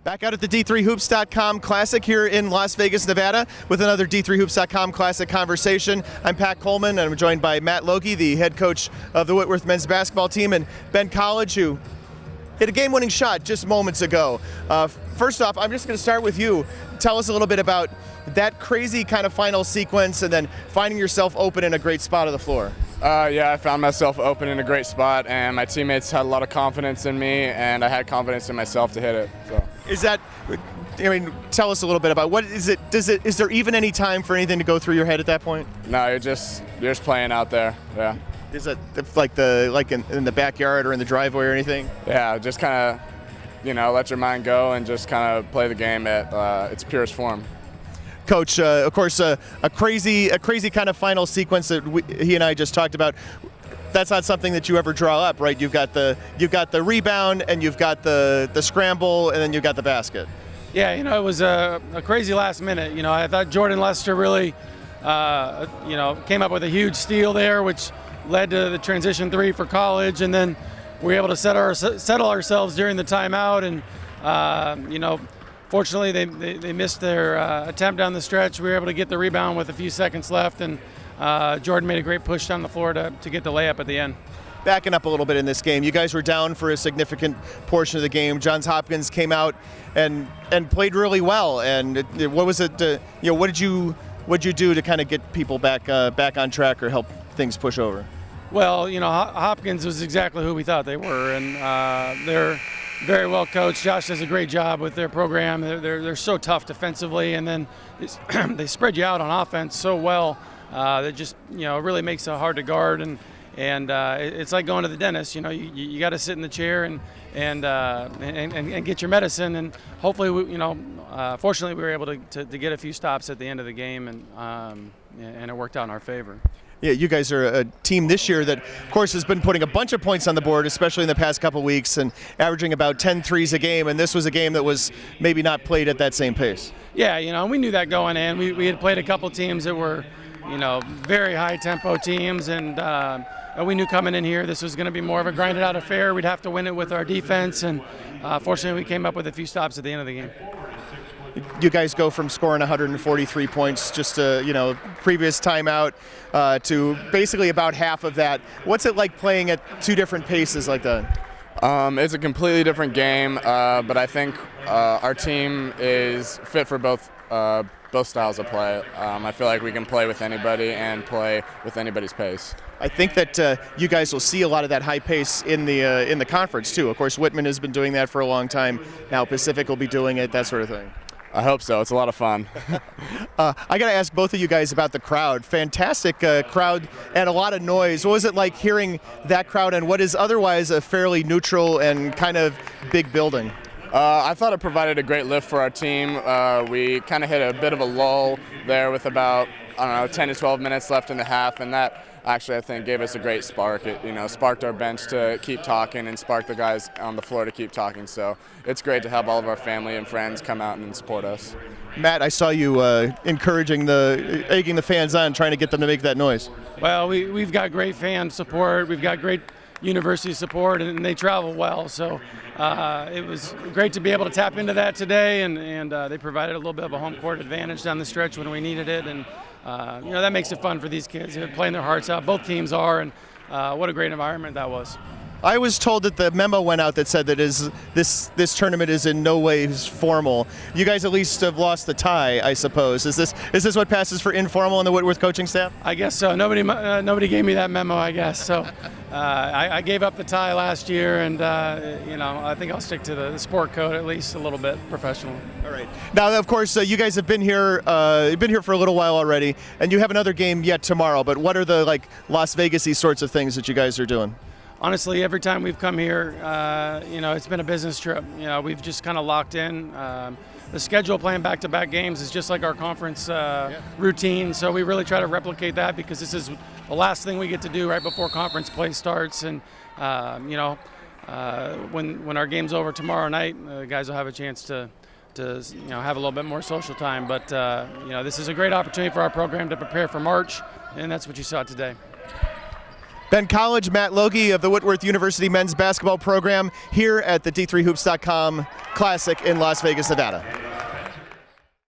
Back out at the D3Hoops.com Classic here in Las Vegas, Nevada, with another D3Hoops.com Classic conversation. I'm Pat Coleman, and I'm joined by Matt Logie, the head coach of the Whitworth men's basketball team, and Ben College, who hit a game-winning shot just moments ago. First off, I'm just going to start with you. Tell us a little bit about that crazy kind of final sequence and then finding yourself open in a great spot of the floor. Yeah, I found myself open in a great spot, and my teammates had a lot of confidence in me, and I had confidence in myself to hit it. So. Is that, tell us a little bit about what is it? Is there even any time for anything to go through your head at that point? No, you're just playing out there. Yeah. Is it like in the backyard or in the driveway or anything? Yeah, just kind of, let your mind go and just kind of play the game at its purest form. Coach, of course, a crazy kind of final sequence that he and I just talked about. That's not something that you ever draw up, right? You've got the rebound, and you've got the scramble, and then you've got the basket. Yeah, it was a crazy last minute. I thought Jordan Lester really, came up with a huge steal there, which led to the transition three for College, and then we were able to settle ourselves during the timeout, and fortunately, they missed their attempt down the stretch. We were able to get the rebound with a few seconds left, and Jordan made a great push down the floor to get the layup at the end. Backing up a little bit in this game, you guys were down for a significant portion of the game. Johns Hopkins came out and played really well. And what was it? What did you do to kind of get people back on track or help things push over? Well, Hopkins was exactly who we thought they were, and they're very well coached. Josh does a great job with their program. They're so tough defensively, and then they spread you out on offense so well that just really makes it hard to guard. And it's like going to the dentist. You got to sit in the chair and get your medicine. And hopefully, fortunately, we were able to get a few stops at the end of the game, and it worked out in our favor. Yeah, you guys are a team this year that, of course, has been putting a bunch of points on the board, especially in the past couple weeks, and averaging about 10 threes a game, and this was a game that was maybe not played at that same pace. Yeah, we knew that going in. We had played a couple teams that were, very high-tempo teams, and we knew coming in here this was going to be more of a grinded-out affair. We'd have to win it with our defense, and fortunately we came up with a few stops at the end of the game. You guys go from scoring 143 points just previous timeout to basically about half of that. What's it like playing at two different paces like that? It's a completely different game, but I think our team is fit for both styles of play. I feel like we can play with anybody and play with anybody's pace. I think that you guys will see a lot of that high pace in the conference too. Of course, Whitman has been doing that for a long time. Now Pacific will be doing it, that sort of thing. I hope so. It's a lot of fun. I got to ask both of you guys about the crowd. Fantastic crowd and a lot of noise. What was it like hearing that crowd and what is otherwise a fairly neutral and kind of big building? I thought it provided a great lift for our team. We kind of hit a bit of a lull there with about, 10 to 12 minutes left in the half, and that actually, I think, gave us a great spark. It, sparked our bench to keep talking and sparked the guys on the floor to keep talking. So it's great to have all of our family and friends come out and support us. Matt, I saw you egging the fans on, trying to get them to make that noise. Well, we've got great fan support. We've got great university support, and they travel well. So it was great to be able to tap into that today, and they provided a little bit of a home court advantage down the stretch when we needed it. And that makes it fun for these kids. They're playing their hearts out. Both teams are, and what a great environment that was. I was told that the memo went out that said that this tournament is in no ways formal. You guys at least have lost the tie, I suppose. Is this what passes for informal in the Whitworth coaching staff? I guess so. Nobody gave me that memo, I guess. So I gave up the tie last year, and I think I'll stick to the sport code at least a little bit professional. All right. Now, of course, you guys have been here for a little while already, and you have another game yet tomorrow. But what are the Las Vegas-y sorts of things that you guys are doing? Honestly, every time we've come here, it's been a business trip. We've just kind of locked in. The schedule playing back-to-back games is just like our conference routine, so we really try to replicate that because this is the last thing we get to do right before conference play starts. And when our game's over tomorrow night, the guys will have a chance to have a little bit more social time. But this is a great opportunity for our program to prepare for March, and that's what you saw today. Ben College, Matt Logie of the Whitworth University men's basketball program here at the D3Hoops.com Classic in Las Vegas, Nevada.